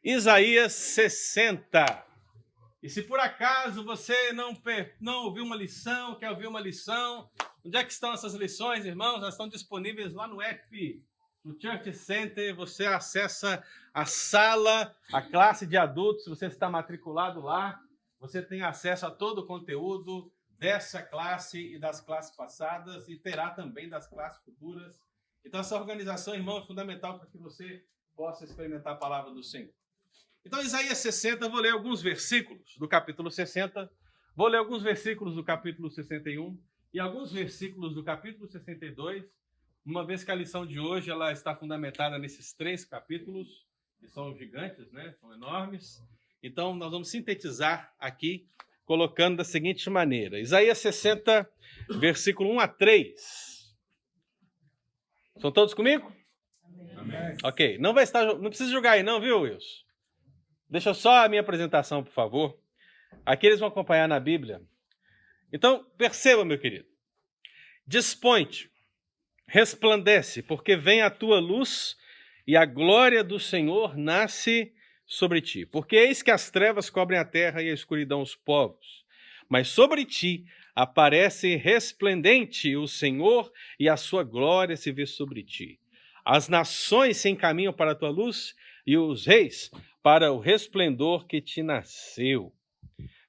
Isaías 60. E se por acaso você não ouviu uma lição, quer ouvir uma lição, onde é que estão essas lições, irmãos? Elas estão disponíveis lá no app, no Church Center. Você acessa a sala, a classe de adultos. Se você está matriculado lá, você tem acesso a todo o conteúdo dessa classe e das classes passadas, e terá também das classes futuras. Então, essa organização, irmão, é fundamental para que você possa experimentar a palavra do Senhor. Então, Isaías 60, eu vou ler alguns versículos do capítulo 60, vou ler alguns versículos do capítulo 61 e alguns versículos do capítulo 62, uma vez que a lição de hoje ela está fundamentada nesses 3 capítulos, que são gigantes, né? São enormes. Então, nós vamos sintetizar aqui, colocando da seguinte maneira. Isaías 60, versículo 1 a 3. São todos comigo? Amém. Ok, não precisa jogar aí não, viu, Wilson? Deixa só a minha apresentação, por favor. Aqui eles vão acompanhar na Bíblia. Então, perceba, meu querido. Dispõe-te, resplandece, porque vem a tua luz e a glória do Senhor nasce sobre ti. Porque eis que as trevas cobrem a terra e a escuridão os povos. Mas sobre ti aparece resplendente o Senhor e a sua glória se vê sobre ti. As nações se encaminham para a tua luz e os reis para o resplendor que te nasceu.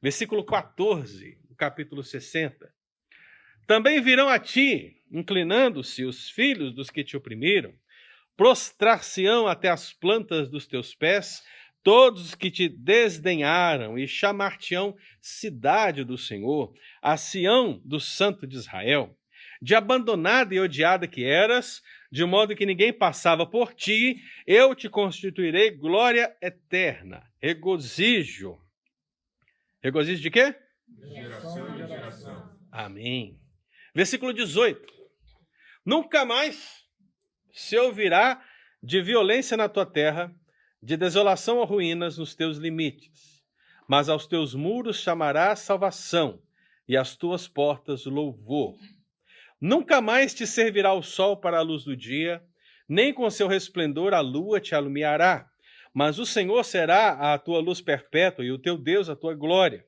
Versículo 14, do capítulo 60. Também virão a ti, inclinando-se os filhos dos que te oprimiram, prostrar-se-ão até as plantas dos teus pés, todos os que te desdenharam, e chamar-te-ão cidade do Senhor, a Sião do Santo de Israel. De abandonada e odiada que eras, de modo que ninguém passava por ti, eu te constituirei glória eterna, regozijo. Regozijo de quê? De geração em geração. Amém. Versículo 18. Nunca mais se ouvirá de violência na tua terra, de desolação ou ruínas nos teus limites. Mas aos teus muros chamarás salvação, e às tuas portas louvor. Nunca mais te servirá o sol para a luz do dia, nem com seu resplendor a lua te alumiará. Mas o Senhor será a tua luz perpétua e o teu Deus a tua glória.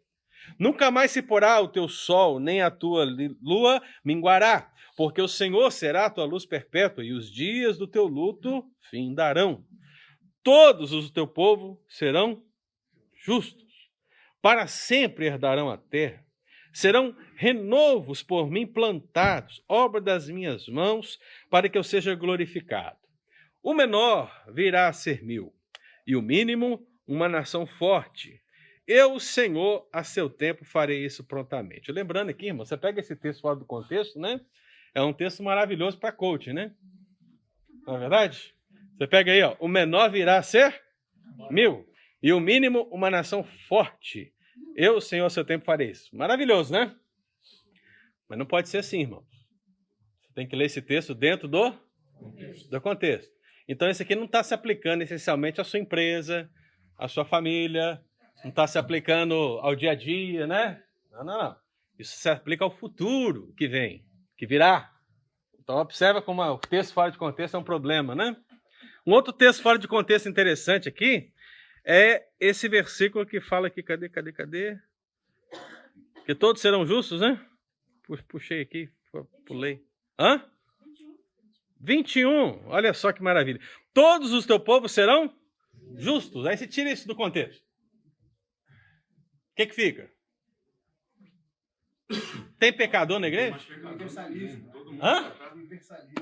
Nunca mais se porá o teu sol, nem a tua lua minguará, porque o Senhor será a tua luz perpétua e os dias do teu luto findarão. Todos os do teu povo serão justos, para sempre herdarão a terra. Serão renovos por mim plantados, obra das minhas mãos, para que eu seja glorificado. O menor virá a ser 1000, e o mínimo uma nação forte. Eu, o Senhor, a seu tempo farei isso prontamente. Lembrando aqui, irmão, você pega esse texto fora do contexto, né? É um texto maravilhoso para coach, né? Não é verdade? Você pega aí, ó, o menor virá a ser 1000, e o mínimo uma nação forte. Eu, Senhor, a seu tempo farei isso. Maravilhoso, né? Mas não pode ser assim, irmão. Você tem que ler esse texto dentro do contexto. Então, esse aqui não está se aplicando essencialmente à sua empresa, à sua família, não está se aplicando ao dia a dia, né? Não. Isso se aplica ao futuro que vem, que virá. Então, observa como o texto fora de contexto é um problema, né? Um outro texto fora de contexto interessante aqui é esse versículo que fala aqui, cadê? Que todos serão justos, né? Puxei aqui, pulei. Hã? 21, olha só que maravilha. Todos os teus povos serão justos. Aí você tira isso do contexto. O que fica? Tem pecador na igreja? Universalismo. Hã?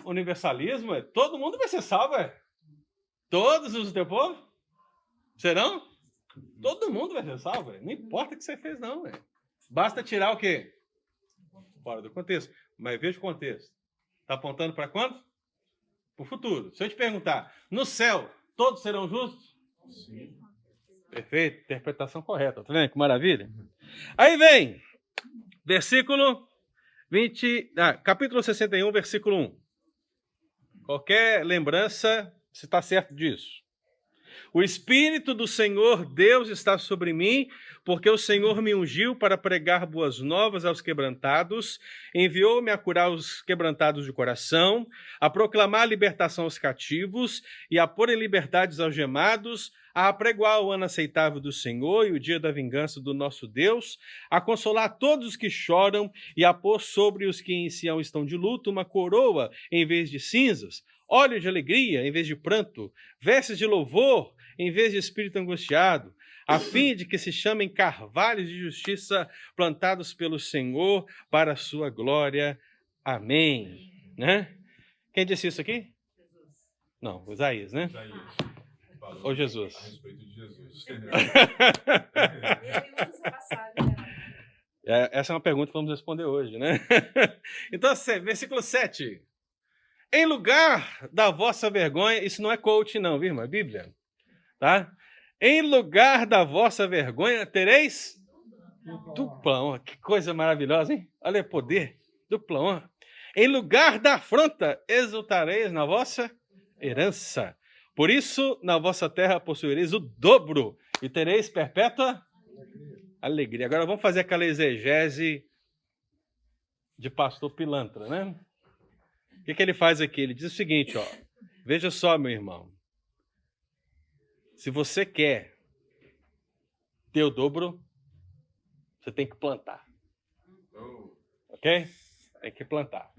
Universalismo? Todo mundo vai ser salvo, é? Todos os teus povos? Serão? Todo mundo vai ser salvo, véio. Não importa o que você fez, não. Véio. Basta tirar o quê? Fora do contexto. Mas veja o contexto. Está apontando para quando? Para o futuro. Se eu te perguntar, no céu, todos serão justos? Sim. Perfeito, interpretação correta. Tá vendo que maravilha? Aí vem, versículo 20, capítulo 61, versículo 1. Qualquer lembrança, se está certo disso. O Espírito do Senhor Deus está sobre mim, porque o Senhor me ungiu para pregar boas novas aos quebrantados, enviou-me a curar os quebrantados de coração, a proclamar a libertação aos cativos e a pôr em liberdade os algemados, a apregoar o ano aceitável do Senhor e o dia da vingança do nosso Deus, a consolar todos os que choram e a pôr sobre os que em Sião estão de luto uma coroa em vez de cinzas, óleo de alegria em vez de pranto, vestes de louvor em vez de espírito angustiado, a fim de que se chamem carvalhos de justiça plantados pelo Senhor para a sua glória. Amém. Né? Quem disse isso aqui? Jesus. Não, Isaías, né? Isaías falou Ô, Jesus. a respeito de Jesus. Ele usa essa passagem. Né? Essa é uma pergunta que vamos responder hoje, né? Então, versículo 7. Em lugar da vossa vergonha, isso não é coach não, viu, irmão? É Bíblia, tá? Em lugar da vossa vergonha, tereis dupla honra. Que coisa maravilhosa, hein? Olha o poder, dupla honra. Em lugar da afronta, exultareis na vossa herança. Por isso, na vossa terra possuireis o dobro e tereis perpétua alegria. Agora vamos fazer aquela exegese de pastor pilantra, né? O que ele faz aqui? Ele diz o seguinte, ó. Veja só, meu irmão. Se você quer ter o dobro, você tem que plantar. Oh, Ok? Tem que plantar.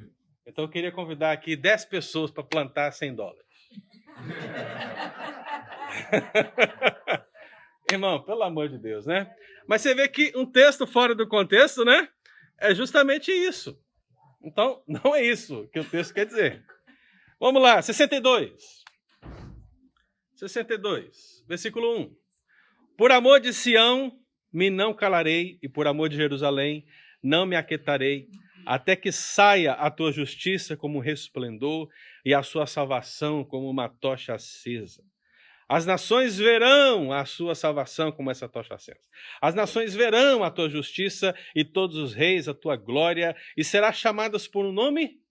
Então eu queria convidar aqui 10 pessoas para plantar $100. Irmão, pelo amor de Deus, né? Mas você vê que um texto fora do contexto, né? É justamente isso. Então, não é isso que o texto quer dizer. Vamos lá, 62. 62, versículo 1. Por amor de Sião, me não calarei, e por amor de Jerusalém, não me aquietarei, até que saia a tua justiça como um resplendor e a sua salvação como uma tocha acesa. As nações verão a sua salvação como essa tocha acesa. As nações verão a tua justiça e todos os reis a tua glória, e serás chamadas por um nome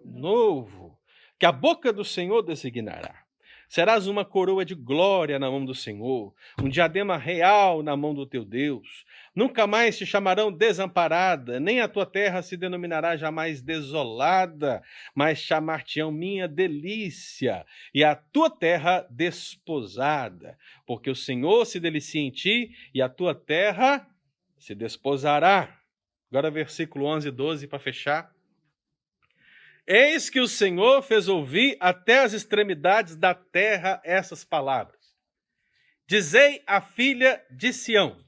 novo, que a boca do Senhor designará. Serás uma coroa de glória na mão do Senhor, um diadema real na mão do teu Deus. Nunca mais te chamarão desamparada, nem a tua terra se denominará jamais desolada, mas chamar-te-ão minha delícia, e a tua terra desposada, porque o Senhor se delicia em ti, e a tua terra se desposará. Agora versículo 11 e 12 para fechar. Eis que o Senhor fez ouvir até as extremidades da terra essas palavras. Dizei à filha de Sião,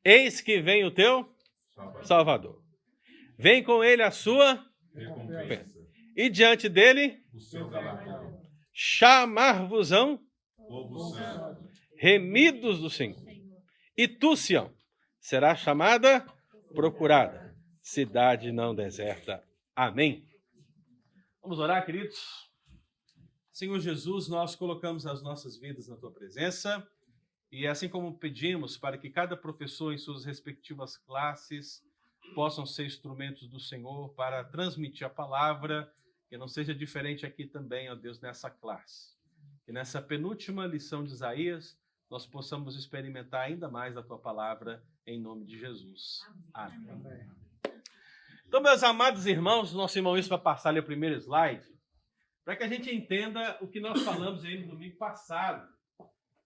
eis que vem o teu Salvador. Vem com ele a sua recompensa. e diante dele O seu galardão. chamar-vos-ão Povo santo. remidos do Senhor. E tu, Sião, serás chamada procurada, cidade não deserta. Amém. Vamos orar, queridos? Senhor Jesus, nós colocamos as nossas vidas na tua presença e assim como pedimos para que cada professor em suas respectivas classes possam ser instrumentos do Senhor para transmitir a palavra, que não seja diferente aqui também, ó Deus, nessa classe. Que nessa penúltima lição de Isaías, nós possamos experimentar ainda mais da tua palavra, em nome de Jesus. Amém. Então, meus amados irmãos, nosso irmão isso vai passar ali o primeiro slide, para que a gente entenda o que nós falamos aí no domingo passado.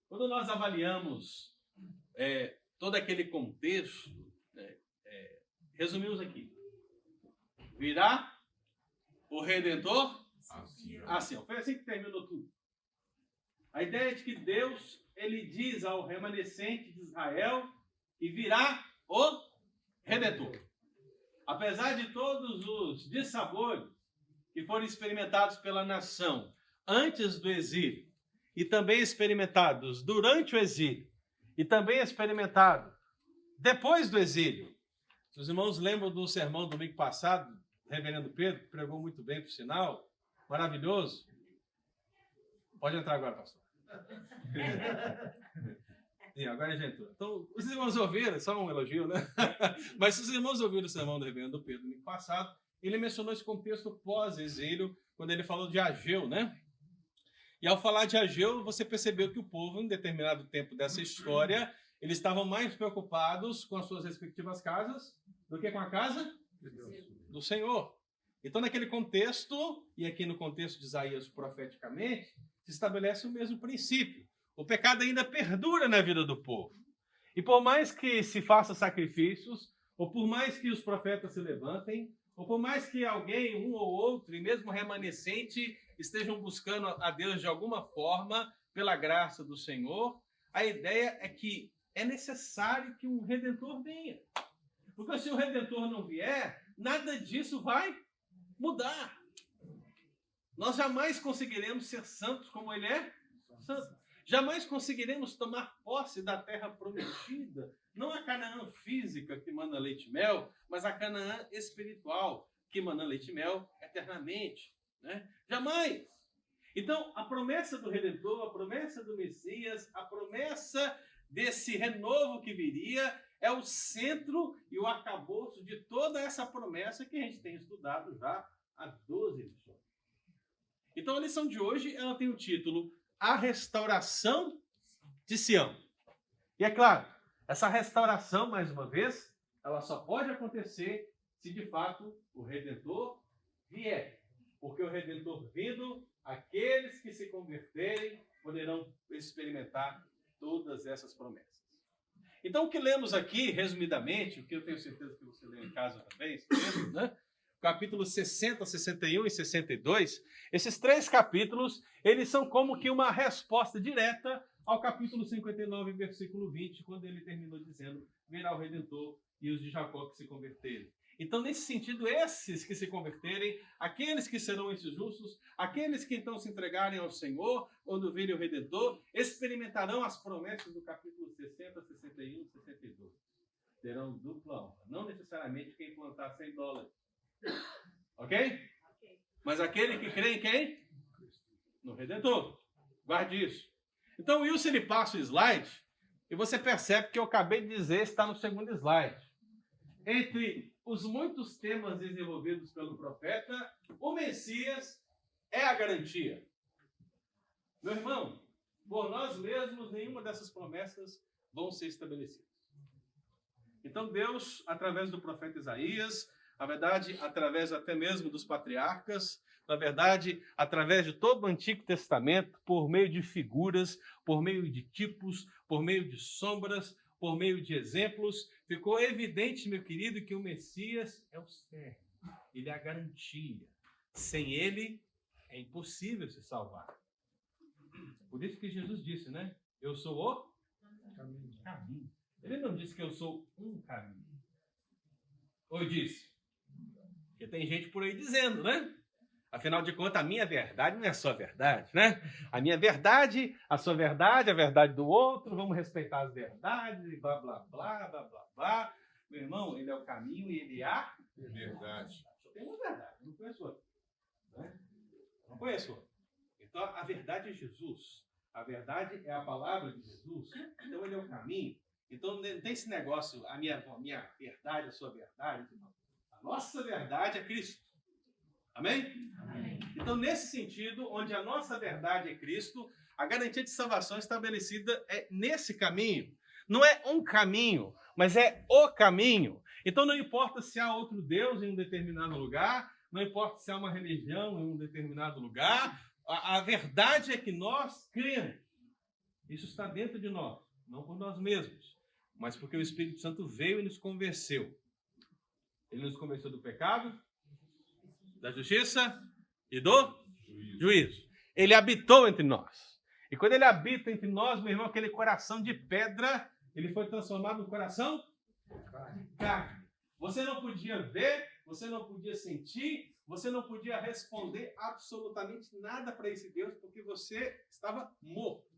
Quando nós avaliamos todo aquele contexto, resumimos aqui. Virá o Redentor assim. Foi assim que terminou tudo. A ideia é de que Deus, ele diz ao remanescente de Israel que virá o Redentor. Apesar de todos os dissabores que foram experimentados pela nação antes do exílio, e também experimentados durante o exílio, e também experimentados depois do exílio. Os irmãos lembram do sermão do domingo passado, do reverendo Pedro, que pregou muito bem, por sinal, maravilhoso. Pode entrar agora, pastor. E agora já entrou. Então, os irmãos ouviram, só um elogio, né? Mas se os irmãos ouviram o sermão do reverendo Pedro no ano passado, ele mencionou esse contexto pós-exílio, quando ele falou de Ageu, né? E ao falar de Ageu, você percebeu que o povo, em determinado tempo dessa história, eles estavam mais preocupados com as suas respectivas casas do que com a casa do Senhor. Então, naquele contexto, e aqui no contexto de Isaías profeticamente, se estabelece o mesmo princípio. O pecado ainda perdura na vida do povo. E por mais que se faça sacrifícios, ou por mais que os profetas se levantem, ou por mais que alguém, um ou outro, e mesmo remanescente, estejam buscando a Deus de alguma forma, pela graça do Senhor, a ideia é que é necessário que um Redentor venha. Porque se o Redentor não vier, nada disso vai mudar. Nós jamais conseguiremos ser santos como Ele é santo. Jamais conseguiremos tomar posse da terra prometida. Não a Canaã física que mana leite e mel, mas a Canaã espiritual que mana leite e mel eternamente. Né? Jamais. Então, a promessa do Redentor, a promessa do Messias, a promessa desse renovo que viria é o centro e o arcabouço de toda essa promessa que a gente tem estudado já há 12 lições. Então, a lição de hoje ela tem o título A Restauração de Sião. E é claro, essa restauração, mais uma vez, ela só pode acontecer se de fato o Redentor vier. Porque o Redentor vindo, aqueles que se converterem poderão experimentar todas essas promessas. Então, o que lemos aqui, resumidamente, o que eu tenho certeza que você leu em casa também, né? Capítulos 60, 61 e 62, esses 3 capítulos, eles são como que uma resposta direta ao capítulo 59, versículo 20, quando ele terminou dizendo, virá o Redentor e os de Jacó que se converterem. Então, nesse sentido, esses que se converterem, aqueles que serão esses justos, aqueles que então se entregarem ao Senhor, quando virem o Redentor, experimentarão as promessas do capítulo 60, 61 e 62. Terão dupla honra. Não necessariamente quem plantar $100. Ok? Mas aquele que crê em quem? No Redentor. Guarde isso. Então, o Wilson, ele passa o slide e você percebe que eu acabei de dizer está no segundo slide. Entre os muitos temas desenvolvidos pelo profeta, o Messias é a garantia. Meu irmão, por nós mesmos, nenhuma dessas promessas vão ser estabelecidas. Então Deus, através do profeta Isaías, na verdade, através até mesmo dos patriarcas, na verdade, através de todo o Antigo Testamento, por meio de figuras, por meio de tipos, por meio de sombras, por meio de exemplos, ficou evidente, meu querido, que o Messias é o cerne, ele é a garantia. Sem ele, é impossível se salvar. Por isso que Jesus disse, né? Eu sou o caminho. Ele não disse que eu sou um caminho. Ou disse? Porque tem gente por aí dizendo, né? Afinal de contas, a minha verdade não é só verdade, né? A minha verdade, a sua verdade, a verdade do outro, vamos respeitar as verdades, blá, blá, blá, blá, blá, blá. Meu irmão, ele é o caminho e ele é a Verdade. Só tem uma verdade, não conheço outra. Né? Não conheço outra. Então, a verdade é Jesus. A verdade é a palavra de Jesus. Então, ele é o caminho. Então, não tem esse negócio, a minha verdade, a sua verdade. A nossa verdade é Cristo. Amém? Amém? Então, nesse sentido, onde a nossa verdade é Cristo, a garantia de salvação estabelecida é nesse caminho. Não é um caminho, mas é o caminho. Então, não importa se há outro Deus em um determinado lugar, não importa se há uma religião em um determinado lugar, a verdade é que nós cremos. Isso está dentro de nós, não por nós mesmos, mas porque o Espírito Santo veio e nos convenceu. Ele nos convenceu do pecado, da justiça e do juízo. Ele habitou entre nós. E quando ele habita entre nós, meu irmão, aquele coração de pedra, ele foi transformado no coração de carne. Você não podia ver, você não podia sentir, você não podia responder absolutamente nada para esse Deus, porque você estava morto.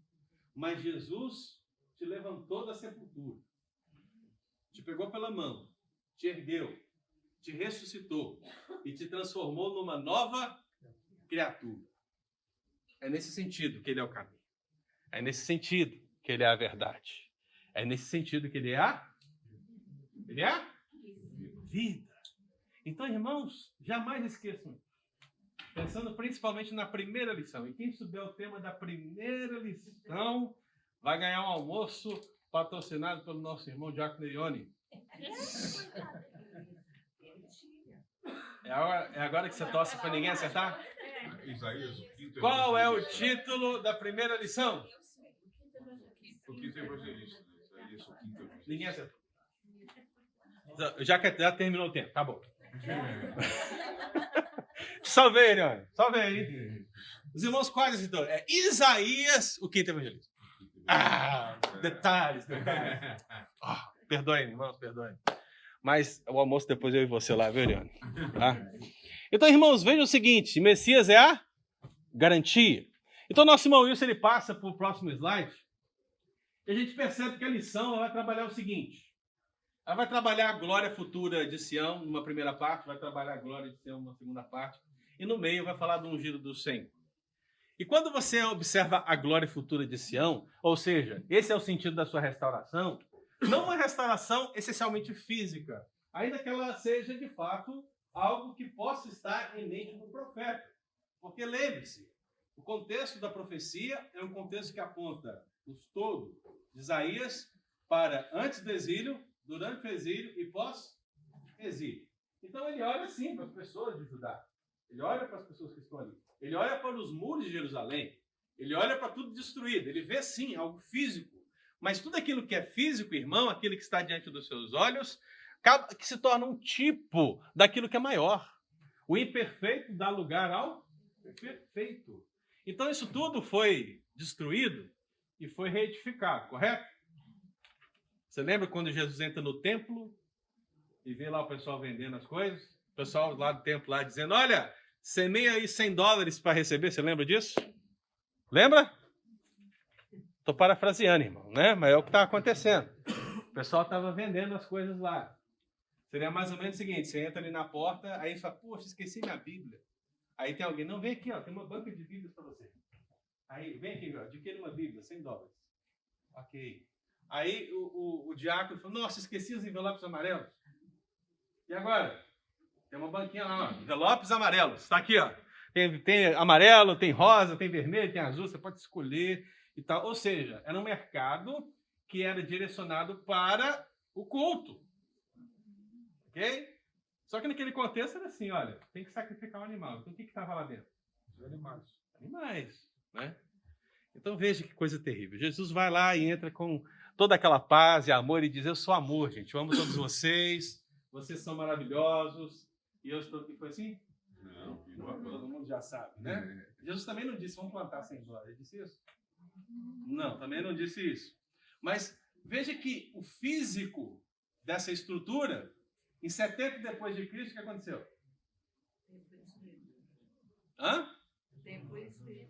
Mas Jesus te levantou da sepultura, te pegou pela mão, te ergueu, te ressuscitou e te transformou numa nova criatura. É nesse sentido que ele é o caminho. É nesse sentido que ele é a verdade. É nesse sentido que ele é a vida. Então, irmãos, jamais esqueçam. Pensando principalmente na primeira lição. E quem souber o tema da primeira lição vai ganhar um almoço patrocinado pelo nosso irmão Diácono Ione. É agora que você torce para ninguém acertar? Isaías, o quinto Qual é o evangelista. título da primeira lição? O quinto evangelista. Isaías, o quinto evangelista. Ninguém acertou. Já terminou o tempo, tá bom. Salvei, Ione. Salvei. Os irmãos quase acertaram. É Isaías, o quinto evangelista. Detalhes. Perdoem, irmãos, perdoem. Mas o almoço depois eu e você lá, viu, Ione? Tá? Então, irmãos, vejam o seguinte. Messias é a garantia. Então, nosso irmão Wilson, ele passa para o próximo slide. E a gente percebe que a lição ela vai trabalhar o seguinte. Ela vai trabalhar a glória futura de Sião, numa primeira parte. Vai trabalhar a glória de Sião, numa segunda parte. E no meio vai falar do ungido do Senhor. E quando você observa a glória futura de Sião, ou seja, esse é o sentido da sua restauração, não uma restauração essencialmente física, ainda que ela seja, de fato, algo que possa estar em mente do profeta. Porque lembre-se, o contexto da profecia é um contexto que aponta os todo de Isaías para antes do exílio, durante o exílio e pós-exílio. Então ele olha assim para as pessoas de Judá. Ele olha para as pessoas que estão ali. Ele olha para os muros de Jerusalém. Ele olha para tudo destruído. Ele vê, sim, algo físico. Mas tudo aquilo que é físico, irmão, aquilo que está diante dos seus olhos, que se torna um tipo daquilo que é maior. O imperfeito dá lugar ao perfeito. Então isso tudo foi destruído e foi reedificado, correto? Você lembra quando Jesus entra no templo e vê lá o pessoal vendendo as coisas? O pessoal lá do templo lá dizendo, olha, semeia aí $100 para receber. Você lembra disso? Lembra? Estou parafraseando, irmão, né? Mas é o que está acontecendo. O pessoal estava vendendo as coisas lá. Seria mais ou menos o seguinte, você entra ali na porta, aí fala, poxa, esqueci minha Bíblia. Aí tem alguém, não, vem aqui, ó, tem uma banca de Bíblias para você. Aí, vem aqui, ó, adquire uma Bíblia, $100. Ok. Aí o diácono falou, nossa, esqueci os envelopes amarelos. E agora? Tem uma banquinha lá, ó, envelopes amarelos. Está aqui, ó. Tem amarelo, tem rosa, tem vermelho, tem azul, você pode escolher e tal. Ou seja, era um mercado que era direcionado para o culto. Ok? Só que naquele contexto era assim, olha, tem que sacrificar um animal. Então o que estava lá dentro? Os animais. Animais, né? Então veja que coisa terrível. Jesus vai lá e entra com toda aquela paz e amor e diz, eu sou amor, gente. Eu amo todos vocês. Vocês são maravilhosos. E eu estou aqui. Foi assim? Não, Todo mundo já sabe, né? Jesus também não disse, vamos plantar sem glória. Ele disse isso? Não, também não disse isso. Mas veja que o físico dessa estrutura, em 70 depois de Cristo, o que aconteceu?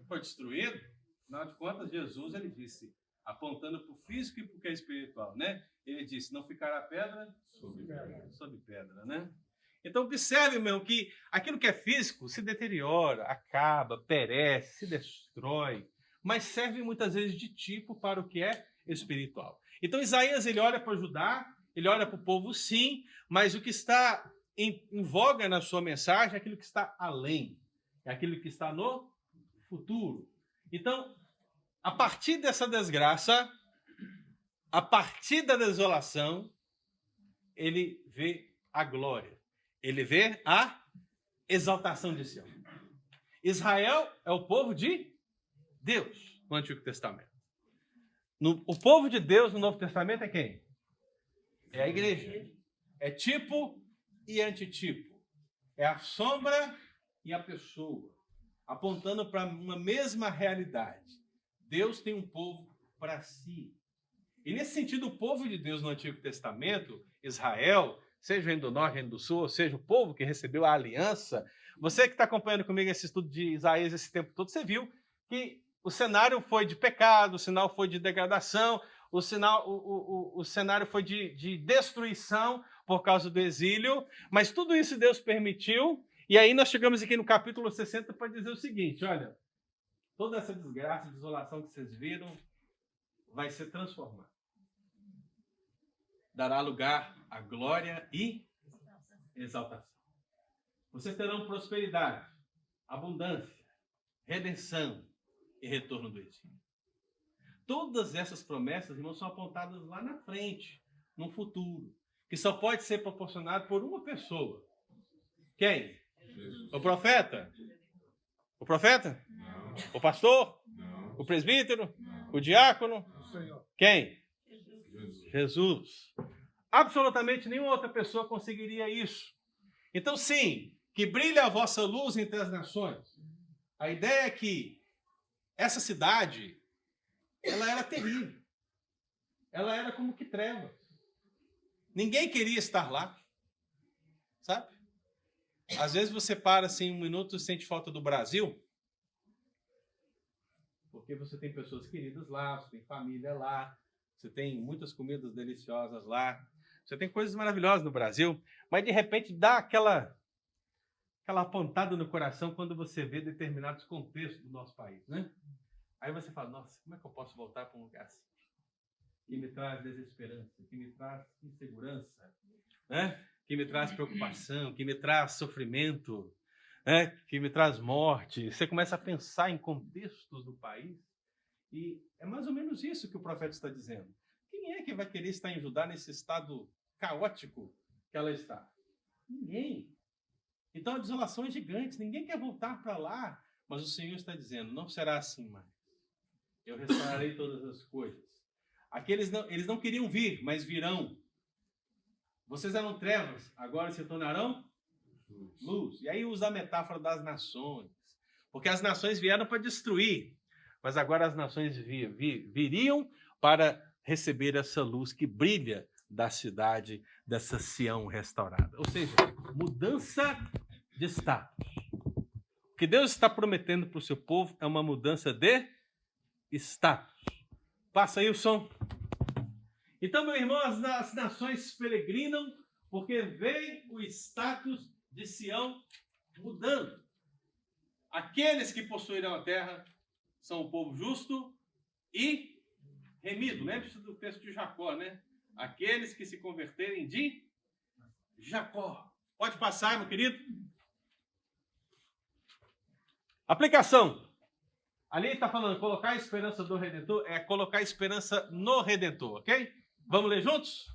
Foi destruído? Afinal de contas, Jesus, ele disse, apontando para o físico e para o que é espiritual, né? Ele disse, não ficará pedra sobre pedra, né? Então, observe, meu, que aquilo que é físico se deteriora, acaba, perece, se destrói, mas serve muitas vezes de tipo para o que é espiritual. Então, Isaías, ele olha para Judá, ele olha para o povo, sim, mas o que está em voga na sua mensagem é aquilo que está além, é aquilo que está no futuro. Então, a partir dessa desgraça, a partir da desolação, ele vê a glória. Ele vê a exaltação de Sião. Israel é o povo de Deus no Antigo Testamento. O povo de Deus no Novo Testamento é quem? É a igreja. É tipo e antitipo. É a sombra e a pessoa. Apontando para uma mesma realidade. Deus tem um povo para si. E nesse sentido, o povo de Deus no Antigo Testamento, Israel, seja o Reino do Norte, Reino do Sul, ou seja, o povo que recebeu a aliança, você que está acompanhando comigo esse estudo de Isaías esse tempo todo, você viu que o cenário foi de pecado, o sinal foi de degradação, o cenário foi de destruição por causa do exílio, mas tudo isso Deus permitiu, e aí nós chegamos aqui no capítulo 60 para dizer o seguinte, olha, toda essa desgraça, desolação que vocês viram, vai ser transformada. Dará lugar à glória e exaltação. Vocês terão prosperidade. abundância, redenção e retorno do exílio. Todas essas promessas, irmãos, são apontadas lá na frente, no futuro, que só pode ser proporcionado por uma pessoa. Quem? Jesus. O profeta? O profeta? Não. O pastor? Não. O presbítero? Não. O diácono? Não. Quem? Jesus. Jesus. Absolutamente nenhuma outra pessoa conseguiria isso. Então, sim, que brilhe a vossa luz entre as nações. A ideia é que essa cidade, ela era terrível. Ela era como que trevas. Ninguém queria estar lá. Sabe? Às vezes você para assim um minuto e sente falta do Brasil. Porque você tem pessoas queridas lá, você tem família lá, você tem muitas comidas deliciosas lá, você tem coisas maravilhosas no Brasil, mas de repente dá aquela pontada no coração quando você vê determinados contextos do nosso país, né? Aí você fala, nossa, como é que eu posso voltar para um lugar assim? Que me traz desesperança, que me traz insegurança, né? Que me traz preocupação, que me traz sofrimento, né? Que me traz morte. Você começa a pensar em contextos do país e é mais ou menos isso que o profeta está dizendo. Quem é que vai querer estar em Judá nesse estado caótico que ela está? Ninguém. Então a desolação é gigante, ninguém quer voltar para lá, mas o Senhor está dizendo, não será assim mais. Eu restaurarei todas as coisas. Eles não queriam vir, mas virão. Vocês eram trevas, agora se tornarão luz. E aí usa a metáfora das nações. Porque as nações vieram para destruir, mas agora as nações viriam para receber essa luz que brilha da cidade, dessa Sião restaurada. Ou seja, mudança de status. O que Deus está prometendo para o seu povo é uma mudança de status. Passa aí o som. Então, meu irmão, as nações peregrinam porque veem o status de Sião mudando. Aqueles que possuirão a terra são o povo justo e remido. Lembre-se do texto de Jacó, né? Aqueles que se converterem de Jacó. Pode passar, meu querido. Aplicação. Ali está falando, colocar a esperança do Redentor é colocar a esperança no Redentor, ok? Vamos ler juntos?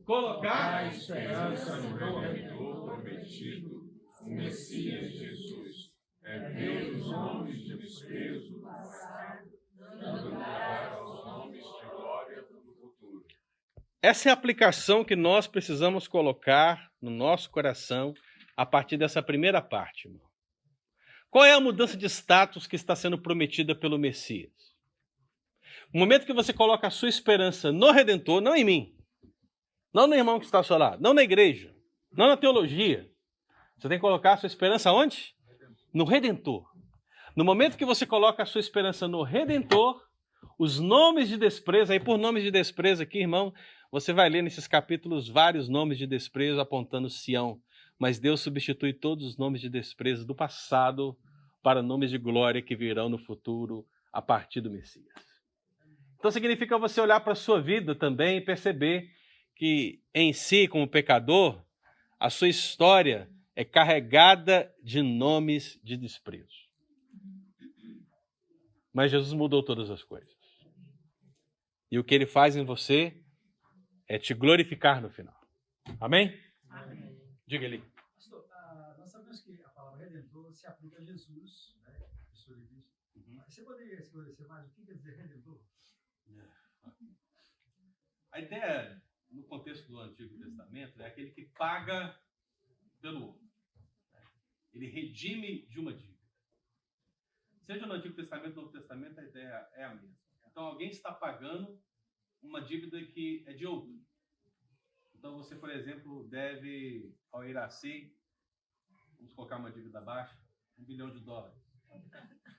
Colocar A esperança no Redentor prometido, o Messias Jesus. É ver os nomes de desprezo do passado, dando lugar aos nomes de glória do futuro. Essa é a aplicação que nós precisamos colocar no nosso coração a partir dessa primeira parte, irmão. Qual é a mudança de status que está sendo prometida pelo Messias? O momento que você coloca a sua esperança no Redentor, não em mim, não no irmão que está ao seu lado, não na igreja, não na teologia. Você tem que colocar a sua esperança onde? No Redentor. No momento que você coloca a sua esperança no Redentor, os nomes de desprezo, aí por nomes de desprezo aqui, irmão, você vai ler nesses capítulos vários nomes de desprezo apontando Sião. Mas Deus substitui todos os nomes de desprezo do passado para nomes de glória que virão no futuro a partir do Messias. Então significa você olhar para a sua vida também e perceber que em si, como pecador, a sua história é carregada de nomes de desprezo. Mas Jesus mudou todas as coisas. E o que ele faz em você é te glorificar no final. Amém? Amém. Diga ali. Pastor, nós sabemos que a palavra Redentor se aplica a Jesus, né? Pessoa de Cristo. Você poderia esclarecer mais o que quer dizer Redentor? A ideia, no contexto do Antigo Testamento, é aquele que paga pelo outro. Ele redime de uma dívida. Seja no Antigo Testamento ou no Novo Testamento, a ideia é a mesma. Então, alguém está pagando uma dívida que é de outro. Então, você, por exemplo, deve ao Iraci, vamos colocar uma dívida baixa, $1 bilhão.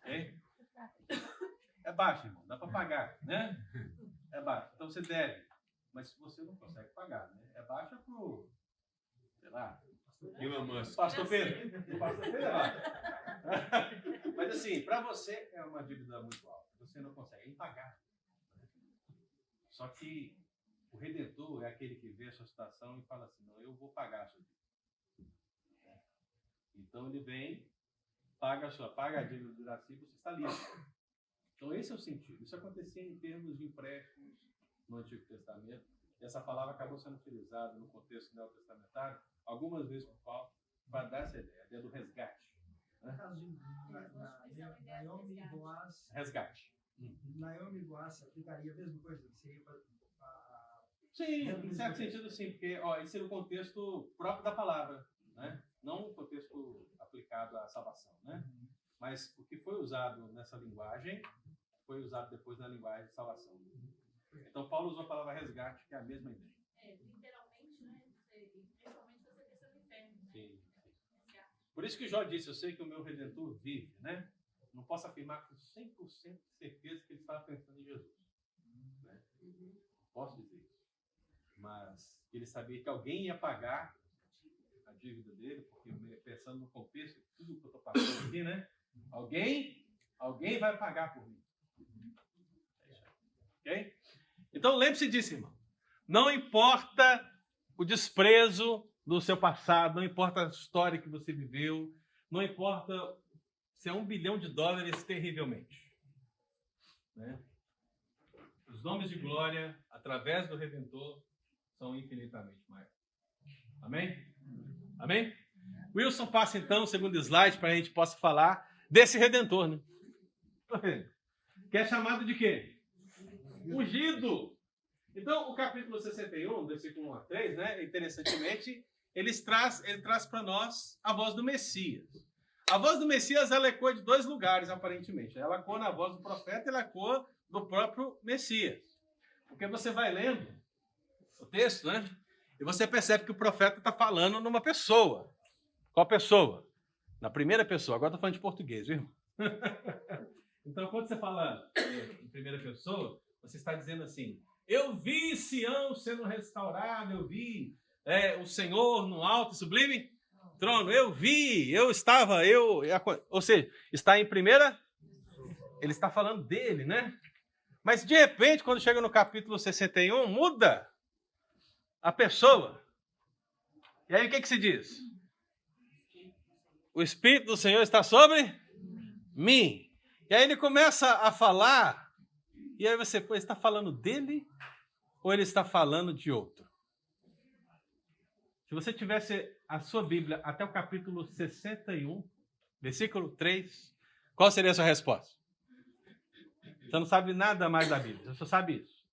Ok? É baixo, irmão. Dá para pagar, né? É baixo. Então, você deve. Mas você não consegue pagar, né? É baixa para o, sei lá, Elon Musk. Pastor Pedro. O Pastor Pedro é baixo. Mas, assim, para você é uma dívida muito alta. Você não consegue pagar. Só que o Redentor é aquele que vê a sua situação e fala assim, não, eu vou pagar a sua dívida. Então ele vem, paga a dívida do Iraci, você está livre. Então esse é o sentido. Isso acontecia em termos de empréstimos no Antigo Testamento. E essa palavra acabou sendo utilizada no contexto neotestamentário algumas vezes por Paulo para dar essa ideia, a ideia do resgate. No caso de Naomi e Boaz, Resgate. Naomi e Boaz se aplicaria a mesma coisa? Seria Sim, em certo sentido sim, porque esse é o contexto próprio da palavra, né? Não o contexto aplicado à salvação, né? Mas o que foi usado nessa linguagem foi usado depois na linguagem de salvação. Então Paulo usou a palavra resgate, que é a mesma ideia. Literalmente, né? Principalmente você pensa no inferno. Sim. Por isso que Jó disse, eu sei que o meu Redentor vive, né? Não posso afirmar com 100% de certeza que ele estava pensando em Jesus. Né? Posso dizer isso. Mas ele sabia que alguém ia pagar a dívida dele, porque pensando no contexto, tudo que eu estou passando aqui, né? Alguém vai pagar por mim. Ok? Então lembre-se disso, irmão. Não importa o desprezo do seu passado, não importa a história que você viveu, não importa se é $1 bilhão terrivelmente. Né? Os nomes de glória, através do Redentor, são infinitamente maiores. Amém? Amém? Wilson passa então o segundo slide para a gente possa falar desse Redentor, né? Que é chamado de quê? Ungido. Então, o capítulo 61, versículo 1 a 3, né, interessantemente, ele traz para nós a voz do Messias. A voz do Messias, ela ecoa de dois lugares, aparentemente. Ela ecoa na voz do profeta e ela ecoa do próprio Messias. Porque você vai lendo o texto, né? E você percebe que o profeta está falando numa pessoa. Qual pessoa? Na primeira pessoa. Agora estou falando de português, viu, irmão? Então, quando você fala em primeira pessoa, você está dizendo assim, eu vi Sião sendo restaurado, eu vi o Senhor no alto e sublime trono, eu vi, eu estava, ou seja, está em primeira, ele está falando dele, né? Mas, de repente, quando chega no capítulo 61, muda a pessoa. E aí, o que se diz? O Espírito do Senhor está sobre mim. E aí ele começa a falar, e aí você, está falando dele ou ele está falando de outro? Se você tivesse a sua Bíblia até o capítulo 61, versículo 3, qual seria a sua resposta? Você não sabe nada mais da Bíblia, você só sabe isso.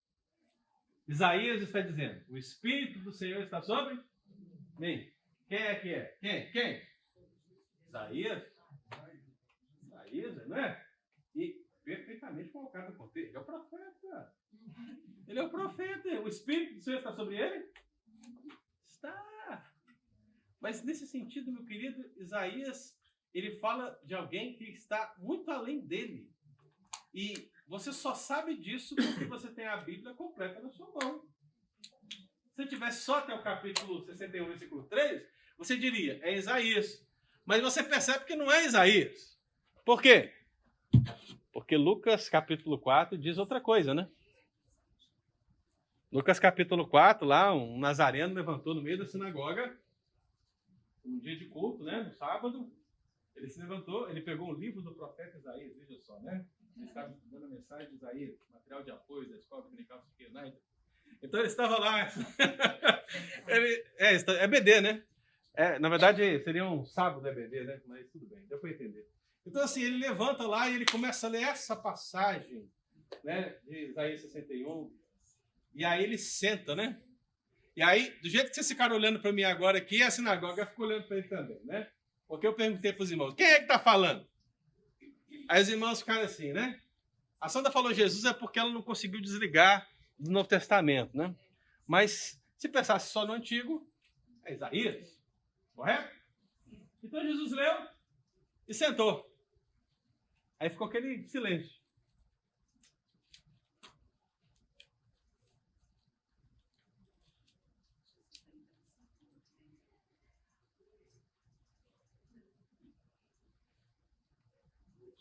Isaías está dizendo, o Espírito do Senhor está sobre mim. Quem é que é? Quem? Isaías, não é? E perfeitamente colocado no contexto. Ele é o profeta. Ele é o profeta. O Espírito do Senhor está sobre ele? Está. Mas nesse sentido, meu querido, Isaías, ele fala de alguém que está muito além dele. E você só sabe disso porque você tem a Bíblia completa na sua mão. Se você tivesse só até o capítulo 61, versículo 3, você diria, é Isaías. Mas você percebe que não é Isaías. Por quê? Porque Lucas capítulo 4 diz outra coisa, né? Lucas capítulo 4, lá um nazareno levantou no meio da sinagoga, um dia de culto, né? No sábado, ele se levantou, ele pegou um livro do profeta Isaías, veja só, né? Ele estava estudando a mensagem de Isaías, material de apoio da Escola Dominical United. Então ele estava lá. É BD, né? Na verdade, seria um sábado EBD, né? Mas tudo bem, deu para entender. Então, assim, ele levanta lá e ele começa a ler essa passagem, né, de Isaías 61. E aí ele senta, né? E aí, do jeito que vocês ficaram olhando para mim agora aqui, a sinagoga ficou olhando para ele também, né? Porque eu perguntei para os irmãos, quem é que está falando? Aí os irmãos ficaram assim, né? A Sandra falou Jesus é porque ela não conseguiu desligar do Novo Testamento, né? Mas, se pensasse só no Antigo, é Isaías. Correto? Então Jesus leu e sentou. Aí ficou aquele silêncio.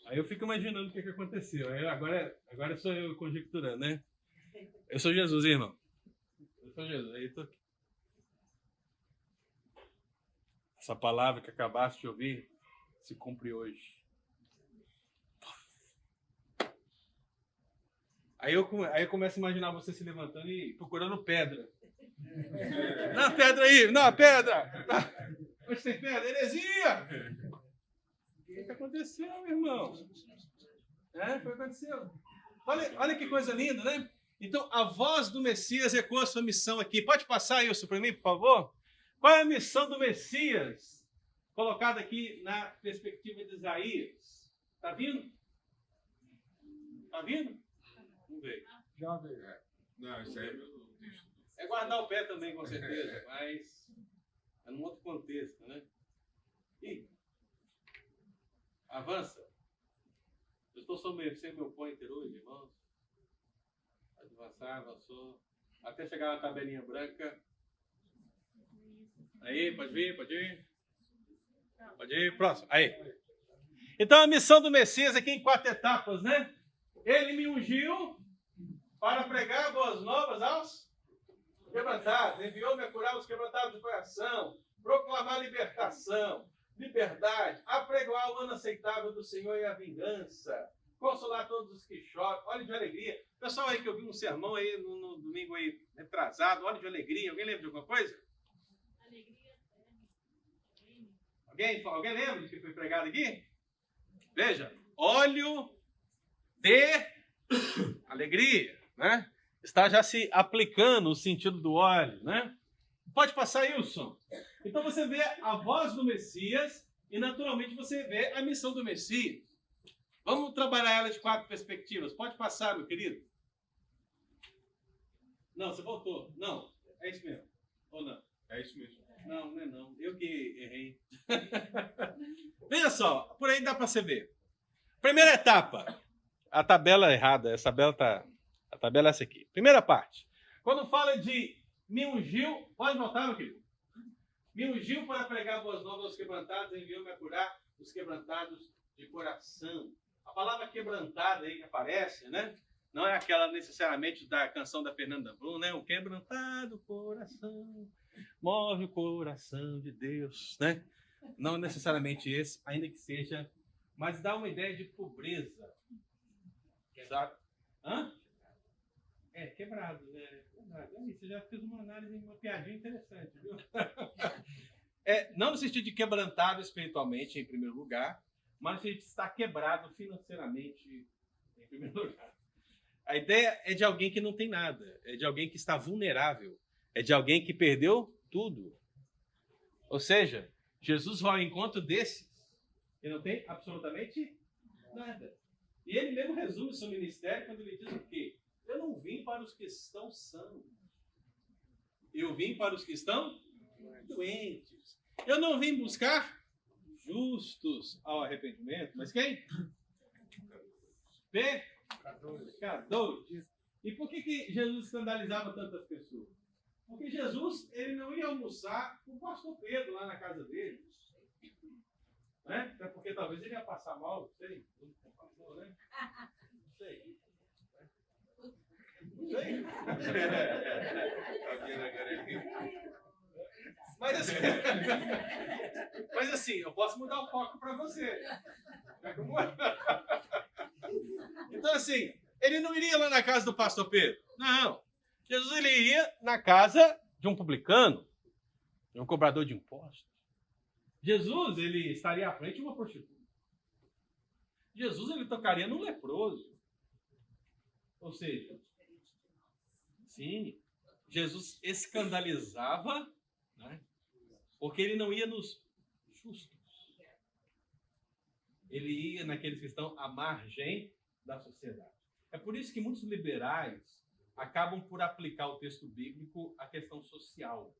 Aí eu fico imaginando o que aconteceu. Agora sou eu conjecturando, né? Eu sou Jesus, irmão. Eu sou Jesus. Aí tô aqui. Essa palavra que acabaste de ouvir se cumpre hoje. Aí eu começo a imaginar você se levantando e procurando pedra. Não, pedra aí! Não, pedra! Onde tem pedra? Heresia! O que aconteceu, meu irmão? Foi o que aconteceu. Olha que coisa linda, né? Então, a voz do Messias ecoa a sua missão aqui. Pode passar isso para mim, por favor? Qual é a missão do Messias? Colocada aqui na perspectiva de Isaías. Está vindo? Está vindo? Vamos ver. Já veio. Não, isso aí é meu texto. É guardar o pé também, com certeza, mas é num outro contexto, né? Ih, avança. Eu estou sem meu pointer hoje, irmãos. Pode avançar, avançou. Até chegar na tabelinha branca. Aí, pode vir, pode ir. Pode ir, próximo. Aí. Então, a missão do Messias aqui em 4 etapas, né? Ele me ungiu para pregar boas novas aos quebrantados. Enviou-me a curar os quebrantados de coração, proclamar libertação, liberdade, apregoar o ano aceitável do Senhor e a vingança, consolar todos os que choram. Olha de alegria. Pessoal aí que eu vi um sermão aí no domingo aí retrasado, olha de alegria. Alguém lembra de alguma coisa? Alguém lembra do que foi pregado aqui? Veja, óleo de alegria, né? Está já se aplicando o sentido do óleo, né? Pode passar, Wilson. Então você vê a voz do Messias e naturalmente você vê a missão do Messias. Vamos trabalhar ela de 4 perspectivas. Pode passar, meu querido. Não, você voltou. Não, é isso mesmo. Ou não? É isso mesmo. Não, não é não. Eu que errei. Veja só, por aí dá para você ver. Primeira etapa. A tabela é errada. A tabela é essa aqui. Primeira parte. Quando fala de me ungiu, pode voltar, meu querido? Me ungiu para pregar boas novas aos quebrantados, enviou-me a curar os quebrantados de coração. A palavra quebrantada aí que aparece, né? Não é aquela necessariamente da canção da Fernanda Brum, né? O quebrantado coração move o coração de Deus, né? Não necessariamente esse, ainda que seja, mas dá uma ideia de pobreza. Sabe? Hã? Quebrado, né? Você já fez uma análise, uma piadinha interessante, viu? Não no sentido de quebrantado espiritualmente, em primeiro lugar, mas no sentido de estar quebrado financeiramente, em primeiro lugar. A ideia é de alguém que não tem nada, é de alguém que está vulnerável, é de alguém que perdeu tudo. Ou seja, Jesus vai ao encontro desses que não tem absolutamente nada. E ele mesmo resume seu ministério quando ele diz o quê? Eu não vim para os que estão sãos. Eu vim para os que estão doentes. Eu não vim buscar justos ao arrependimento, mas quem? Pecadores. E por que Jesus escandalizava tantas pessoas? Porque Jesus, ele não ia almoçar com o pastor Pedro lá na casa dele. Né? Até porque talvez ele ia passar mal, não sei. Pastor, né? Não sei. Não sei. Mas assim, eu posso mudar o foco para você. Então assim, ele não iria lá na casa do pastor Pedro. Não. Jesus ele iria na casa de um publicano, de um cobrador de impostos. Jesus ele estaria à frente de uma prostituta. Jesus ele tocaria num leproso. Ou seja, sim, Jesus escandalizava, né, porque ele não ia nos justos. Ele ia naqueles que estão à margem da sociedade. É por isso que muitos liberais acabam por aplicar o texto bíblico à questão social.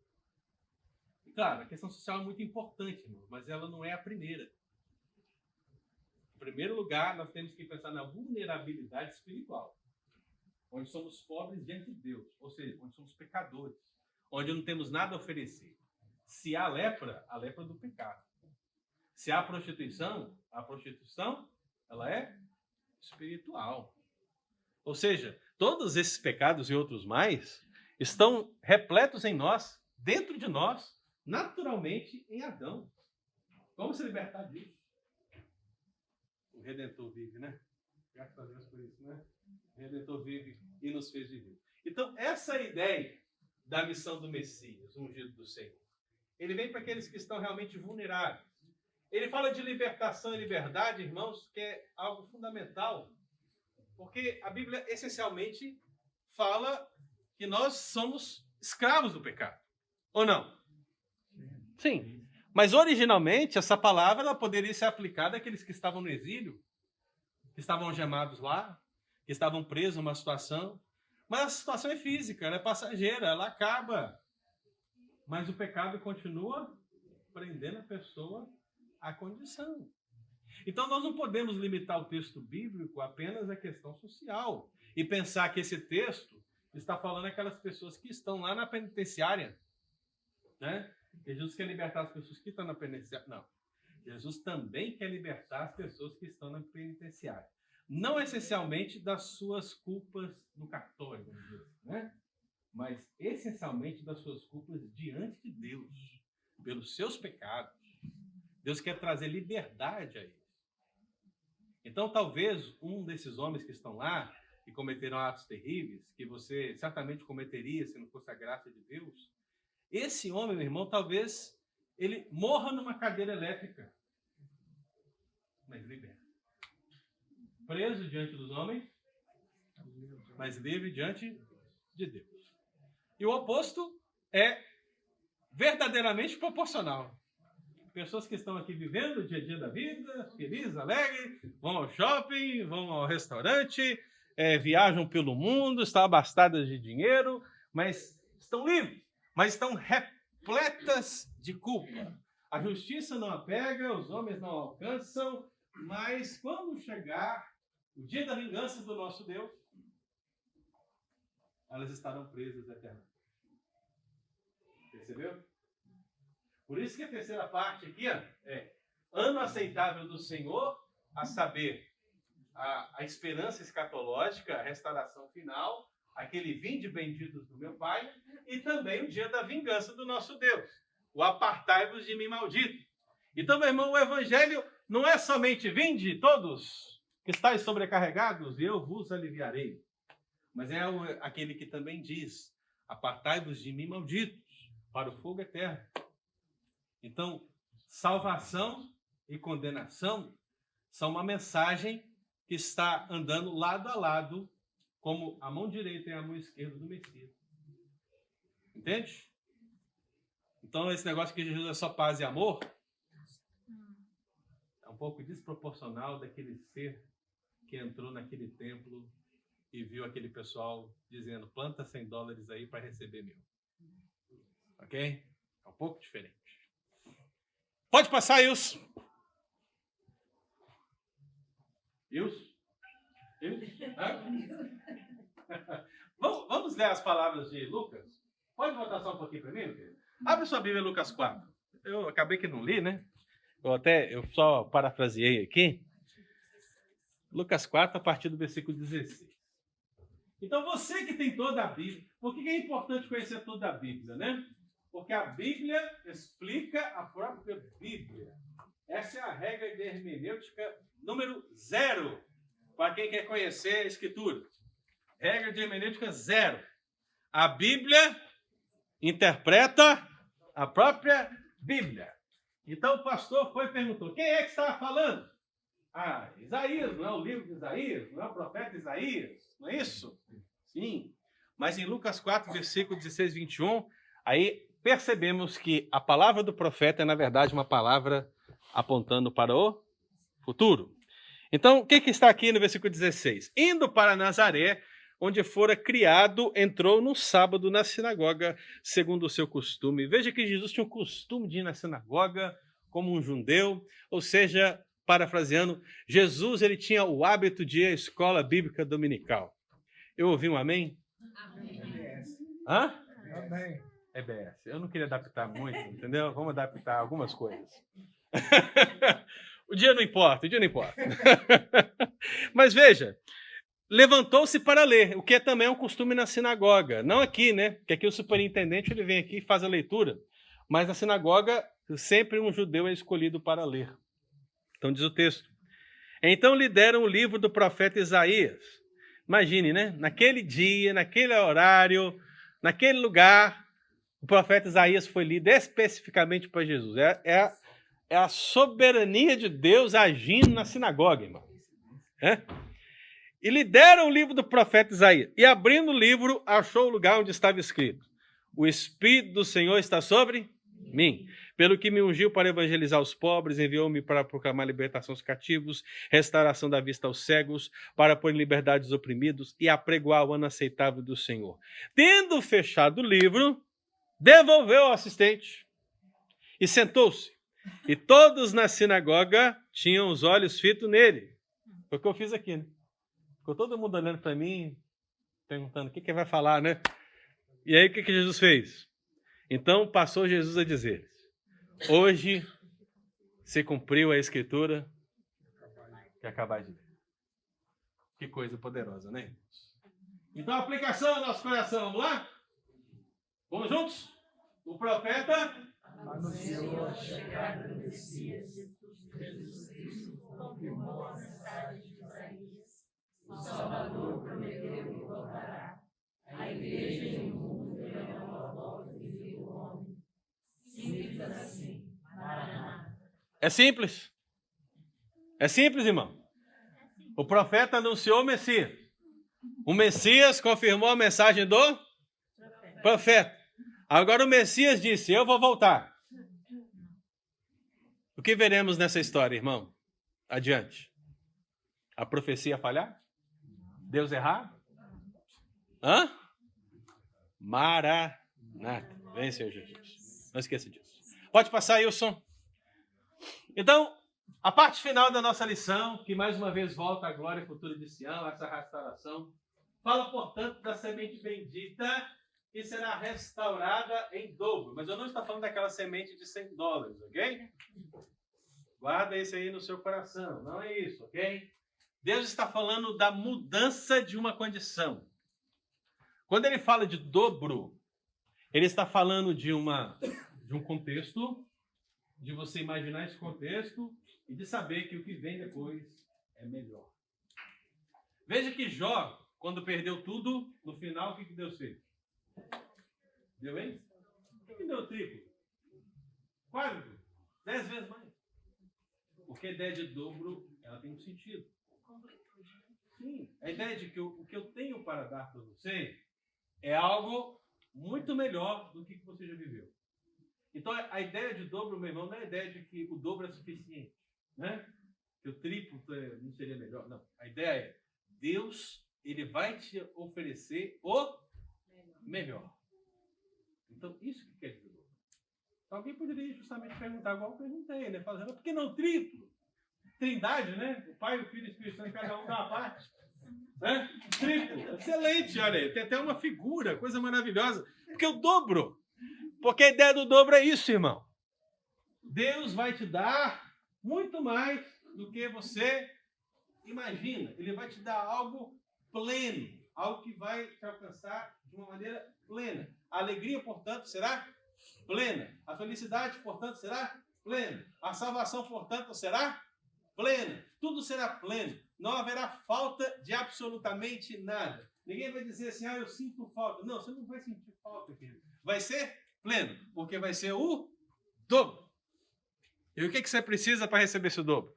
E claro, a questão social é muito importante, irmão, mas ela não é a primeira. Em primeiro lugar, nós temos que pensar na vulnerabilidade espiritual, onde somos pobres diante de Deus, ou seja, onde somos pecadores, onde não temos nada a oferecer. Se há lepra, a lepra do pecado. Se há prostituição, a prostituição, ela é espiritual. Ou seja, todos esses pecados e outros mais estão repletos em nós, dentro de nós, naturalmente em Adão. Vamos se libertar disso. O Redentor vive, né? Graças a Deus por isso, né? O Redentor vive e nos fez viver. Então, essa ideia da missão do Messias, ungido do Senhor, ele vem para aqueles que estão realmente vulneráveis. Ele fala de libertação e liberdade, irmãos, que é algo fundamental, porque a Bíblia essencialmente fala que nós somos escravos do pecado. Ou não? Sim. Mas originalmente essa palavra ela poderia ser aplicada àqueles que estavam no exílio, que estavam algemados lá, que estavam presos numa situação. Mas a situação é física, ela é passageira, ela acaba. Mas o pecado continua prendendo a pessoa à condição. Então nós não podemos limitar o texto bíblico apenas à questão social e pensar que esse texto está falando aquelas pessoas que estão lá na penitenciária, né? Jesus quer libertar as pessoas que estão na penitenciária. Não. Jesus também quer libertar as pessoas que estão na penitenciária. Não essencialmente das suas culpas no cartório, vamos dizer assim, né? Mas essencialmente das suas culpas diante de Deus, pelos seus pecados. Deus quer trazer liberdade a eles. Então, talvez um desses homens que estão lá e cometeram atos terríveis, que você certamente cometeria se não fosse a graça de Deus, esse homem, meu irmão, talvez ele morra numa cadeira elétrica, mas liberto. Preso diante dos homens, mas livre diante de Deus. E o oposto é verdadeiramente proporcional. Pessoas que estão aqui vivendo o dia a dia da vida, felizes, alegres, vão ao shopping, vão ao restaurante, viajam pelo mundo, estão abastadas de dinheiro, mas estão livres, mas estão repletas de culpa. A justiça não a pega, os homens não a alcançam, mas quando chegar o dia da vingança do nosso Deus, elas estarão presas eternamente. Percebeu? Por isso que a terceira parte aqui é ano aceitável do Senhor, a saber, a esperança escatológica, a restauração final, aquele vinde benditos do meu Pai, e também o dia da vingança do nosso Deus, o apartai-vos de mim maldito. Então, meu irmão, o evangelho não é somente vinde todos que estáis sobrecarregados e eu vos aliviarei, mas é aquele que também diz, apartai-vos de mim malditos para o fogo eterno. Então, salvação e condenação são uma mensagem que está andando lado a lado, como a mão direita e a mão esquerda do Messias. Entende? Então, esse negócio que Jesus é só paz e amor é um pouco desproporcional daquele ser que entrou naquele templo e viu aquele pessoal dizendo, planta $100 aí para receber mil. Ok? É um pouco diferente. Pode passar, Ilson. Ilson? Vamos ler as palavras de Lucas? Pode voltar só um pouquinho para mim, meu querido? Abre sua Bíblia, Lucas 4. Eu acabei que não li, né? Eu só parafraseei aqui. Lucas 4, a partir do versículo 16. Então, você que tem toda a Bíblia, por que é importante conhecer toda a Bíblia, né? Porque a Bíblia explica a própria Bíblia. Essa é a regra de hermenêutica número 0, para quem quer conhecer a Escritura. Regra de hermenêutica 0. A Bíblia interpreta a própria Bíblia. Então o pastor foi e perguntou, quem é que estava falando? Isaías, não é o livro de Isaías? Não é o profeta Isaías? Não é isso? Sim. Mas em Lucas 4, versículo 16 e 21, aí percebemos que a palavra do profeta é, na verdade, uma palavra apontando para o futuro. Então, o que está aqui no versículo 16? Indo para Nazaré, onde fora criado, entrou no sábado na sinagoga, segundo o seu costume. Veja que Jesus tinha o costume de ir na sinagoga como um judeu, ou seja, parafraseando, Jesus ele tinha o hábito de ir à escola bíblica dominical. Eu ouvi um amém? Amém. Hã? Amém. EBS. Eu não queria adaptar muito, entendeu? Vamos adaptar algumas coisas. O dia não importa. Mas veja, levantou-se para ler, o que também é um costume na sinagoga. Não aqui, né? Porque aqui o superintendente ele vem aqui e faz a leitura. Mas na sinagoga, sempre um judeu é escolhido para ler. Então diz o texto. Então lhe deram o livro do profeta Isaías. Imagine, né? Naquele dia, naquele horário, naquele lugar, o profeta Isaías foi lido especificamente para Jesus. É a soberania de Deus agindo na sinagoga, irmão. E lhe deram o livro do profeta Isaías. E abrindo o livro, achou o lugar onde estava escrito: o Espírito do Senhor está sobre mim, pelo que me ungiu para evangelizar os pobres, enviou-me para proclamar libertação aos cativos, restauração da vista aos cegos, para pôr em liberdade os oprimidos e apregoar o ano aceitável do Senhor. Tendo fechado o livro, devolveu ao assistente e sentou-se. E todos na sinagoga tinham os olhos fitos nele. Foi o que eu fiz aqui, né? Ficou todo mundo olhando para mim, perguntando o que ele vai falar, né? E aí o que Jesus fez? Então passou Jesus a dizer: hoje se cumpriu a escritura que acabais de ler. Que coisa poderosa, né? Então, aplicação no nosso coração, vamos lá? Vamos juntos? O profeta anunciou a chegada do Messias. Jesus Cristo confirmou a mensagem de Isaías. O Salvador prometeu que voltará. A igreja e o mundo verão a volta do Filho do Homem. Simples assim, Maranata. É simples. É simples, irmão. O profeta anunciou o Messias. O Messias confirmou a mensagem do profeta. Agora o Messias disse: eu vou voltar. O que veremos nessa história, irmão? Adiante. A profecia falhar? Deus errar? Hã? Maranata. Vem, Senhor Jesus. Não esqueça disso. Pode passar, Wilson. Então, a parte final da nossa lição, que mais uma vez volta à glória futura de Sião, essa restauração, fala, portanto, da semente bendita que será restaurada em dobro. Mas eu não estou falando daquela semente de $100, ok? Guarda isso aí no seu coração. Não é isso, ok? Deus está falando da mudança de uma condição. Quando ele fala de dobro, ele está falando de um contexto, de você imaginar esse contexto e de saber que o que vem depois é melhor. Veja que Jó, quando perdeu tudo, no final, o que Deus fez? Deu, hein? O que deu triplo? Quádruplo? 10 vezes mais. Porque a ideia de dobro, ela tem um sentido. Sim, a ideia de que o que eu tenho para dar para você é algo muito melhor do que você já viveu. Então, a ideia de dobro, meu irmão, não é a ideia de que o dobro é suficiente, né? Que o triplo não seria melhor. Não. A ideia é: Deus, ele vai te oferecer o melhor. Então, isso que quer dizer dobro. Alguém poderia justamente perguntar, igual eu perguntei, né? Fazendo, por que não triplo? Trindade, né? O Pai, o Filho e o Espírito Santo, cada um dá uma parte. Né? Triplo. Excelente, olha aí. Tem até uma figura, coisa maravilhosa. Porque o dobro. Porque a ideia do dobro é isso, irmão. Deus vai te dar muito mais do que você imagina. Ele vai te dar algo pleno. Algo que vai te alcançar de uma maneira plena. A alegria, portanto, será plena. A felicidade, portanto, será plena. A salvação, portanto, será plena. Tudo será pleno. Não haverá falta de absolutamente nada. Ninguém vai dizer assim: eu sinto falta. Não, você não vai sentir falta, querido. Vai ser pleno, porque vai ser o dobro. E o que você precisa para receber esse dobro?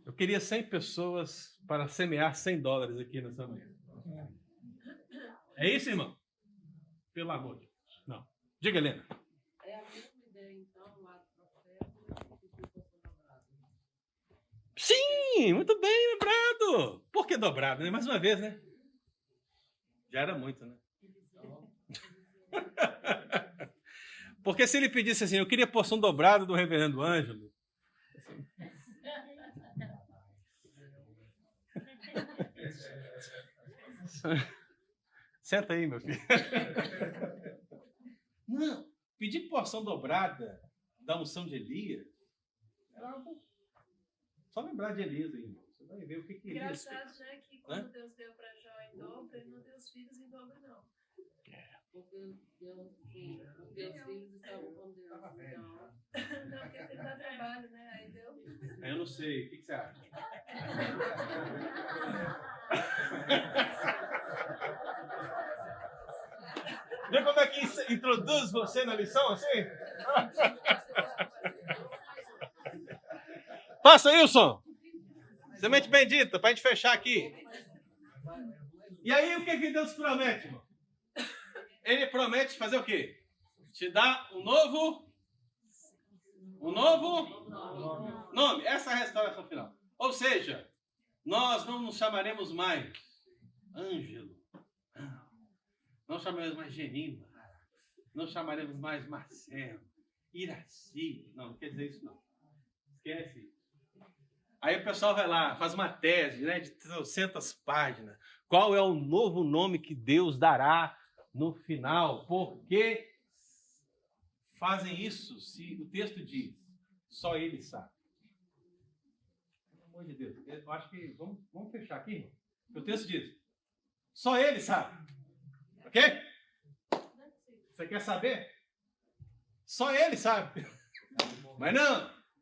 Eu queria 100 pessoas para semear $100 aqui nessa manhã. É isso, irmão? Pelo amor de Deus. Não. Diga, Helena. É a mesma ideia, então, lá do profeta e do dobrado. Sim, muito bem lembrado. Por que dobrado, né? Mais uma vez, né? Já era muito, né? Porque se ele pedisse assim: eu queria porção dobrada do reverendo Ângelo. Senta aí, meu filho. Não, pedir porção dobrada da unção de Elias era algo. Só lembrar de Elias aí, irmão. Você vai ver o que Elias fez. Engraçado, né, que quando Deus deu para Jó em dobro, ele não deu os filhos em dobro, não. Porque Deus, sim, os filhos estavam com Deus. Não, porque ele dá trabalho, né? Aí deu. Eu não sei. O que você acha? Vê como é que introduz você na lição assim? Passa, Wilson. Semente bendita, para a gente fechar aqui. E aí, o que Deus promete, irmão? Ele promete fazer o quê? Te dar um novo nome. Essa é a restauração final. Ou seja, nós não nos chamaremos mais Ângelo. Não chamaremos mais Genima. Não chamaremos mais Marcelo. Iraci. Não quer dizer isso não. Esquece. Aí o pessoal vai lá, faz uma tese, né, de 300 páginas. Qual é o novo nome que Deus dará no final? Por que fazem isso se o texto diz? Só Ele sabe. Pelo amor de Deus. Eu acho que... Vamos fechar aqui. O texto diz. Só Ele sabe. Ok? Você quer saber? Só Ele sabe. Mas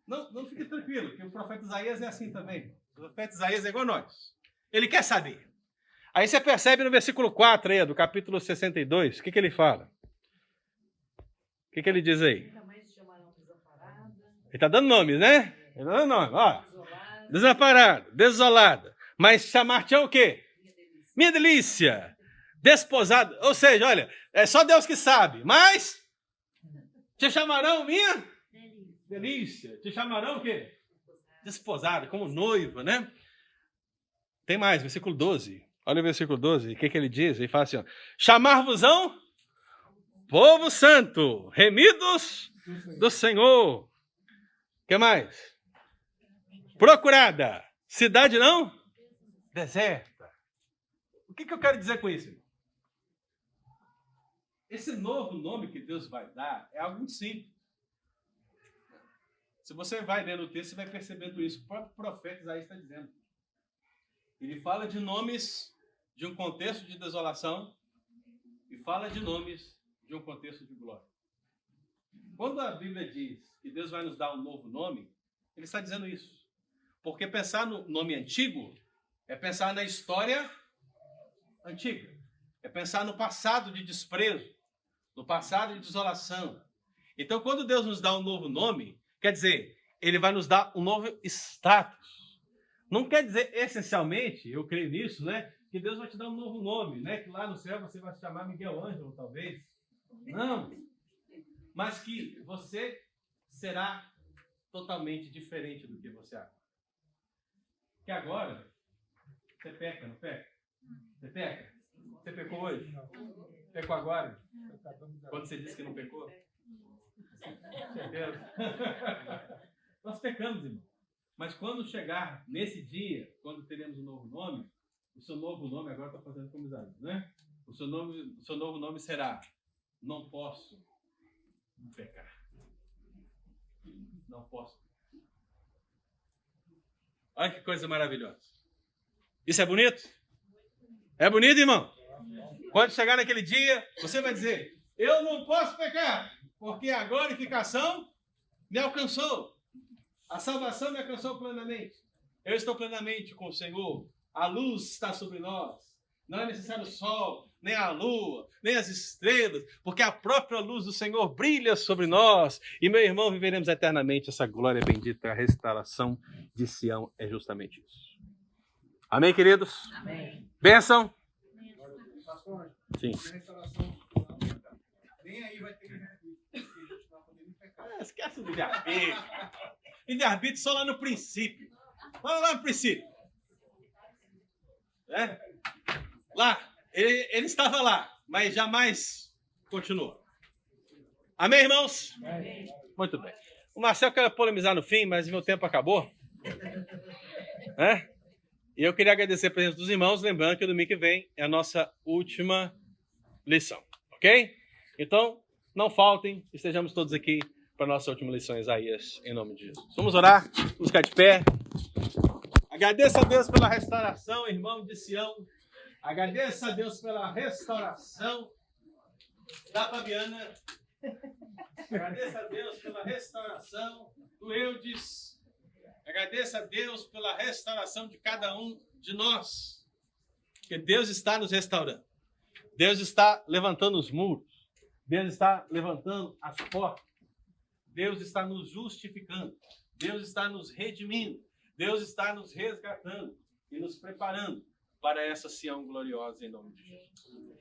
não fique tranquilo, que o profeta Isaías é assim também. O profeta Isaías é igual a nós. Ele quer saber. Aí você percebe no versículo 4 aí, do capítulo 62, o que ele fala? O que ele diz aí? Ele está dando nomes, né? Ele está dando nome. Ó, desamparado, desolada. Mas chamar-te é o quê? Minha delícia. Desposado. Ou seja, olha, é só Deus que sabe. Mas te chamarão minha delícia. Te chamarão o quê? Desposada, como noiva, né? Tem mais, versículo 12. Olha o versículo 12. O que ele diz? Ele fala assim, ó. Chamar-vos-ão povo santo, remidos do Senhor. O que mais? Procurada. Cidade não? Deserta. O que eu quero dizer com isso? Esse novo nome que Deus vai dar é algo muito simples. Se você vai lendo o texto, você vai percebendo isso. O próprio profeta Isaías está dizendo. Ele fala de nomes de um contexto de desolação e fala de nomes de um contexto de glória. Quando a Bíblia diz que Deus vai nos dar um novo nome, ele está dizendo isso. Porque pensar no nome antigo é pensar na história antiga. É pensar no passado de desprezo, no passado de desolação. Então, quando Deus nos dá um novo nome, quer dizer, Ele vai nos dar um novo status. Não quer dizer, essencialmente, eu creio nisso, né? Que Deus vai te dar um novo nome, né? Que lá no céu você vai se chamar Miguel Ângelo, talvez. Não. Mas que você será totalmente diferente do que você é agora. Que agora, você peca, não peca? Você peca? Você pecou hoje? Pecou agora? Quando você disse que não pecou? Certeza. Nós pecamos, irmão. Mas quando chegar nesse dia, quando teremos um novo nome, o seu novo nome, agora está fazendo como Isaías, né? O seu novo nome será: não posso pecar. Não posso. Olha que coisa maravilhosa. Isso é bonito? É bonito, irmão? Quando chegar naquele dia, você vai dizer: eu não posso pecar, porque a glorificação me alcançou. A salvação me alcançou plenamente. Eu estou plenamente com o Senhor. A luz está sobre nós. Não é necessário o sol, nem a lua, nem as estrelas, porque a própria luz do Senhor brilha sobre nós. E, meu irmão, viveremos eternamente essa glória bendita. A restauração de Sião é justamente isso. Amém, queridos? Amém. Bênção? Sim. Nem aí vai ter Esquece do livre-arbítrio. Livre-arbítrio só lá no princípio. Lá no princípio. É? Lá. Ele estava lá, mas jamais continuou. Amém, irmãos? Amém. Muito bem. O Marcelo quer polemizar no fim, mas meu tempo acabou. E eu queria agradecer a presença dos irmãos, lembrando que domingo que vem é a nossa última lição. Ok? Então, não faltem, estejamos todos aqui para a nossa última lição, Isaías, em nome de Jesus. Vamos orar, vamos ficar de pé. Agradeça a Deus pela restauração, irmão de Sião. Agradeça a Deus pela restauração da Fabiana. Agradeça a Deus pela restauração do Eudes. Agradeça a Deus pela restauração de cada um de nós. Porque Deus está nos restaurando. Deus está levantando os muros. Deus está levantando as portas. Deus está nos justificando. Deus está nos redimindo. Deus está nos resgatando e nos preparando para essa Sião gloriosa em nome de Jesus.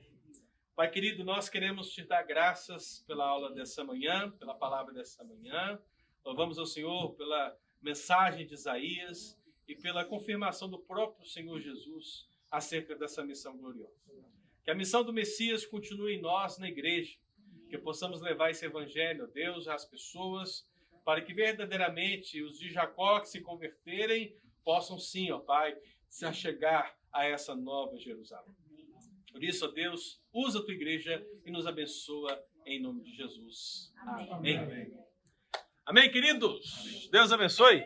Pai querido, nós queremos te dar graças pela aula dessa manhã, pela palavra dessa manhã. Louvamos ao Senhor pela mensagem de Isaías e pela confirmação do próprio Senhor Jesus acerca dessa missão gloriosa. Que a missão do Messias continue em nós, na igreja, que possamos levar esse evangelho, ó Deus, às pessoas, para que verdadeiramente os de Jacó que se converterem possam sim, ó Pai, se achegar a essa nova Jerusalém. Por isso, ó Deus, usa a tua igreja e nos abençoa em nome de Jesus. Amém. Amém, queridos? Deus abençoe.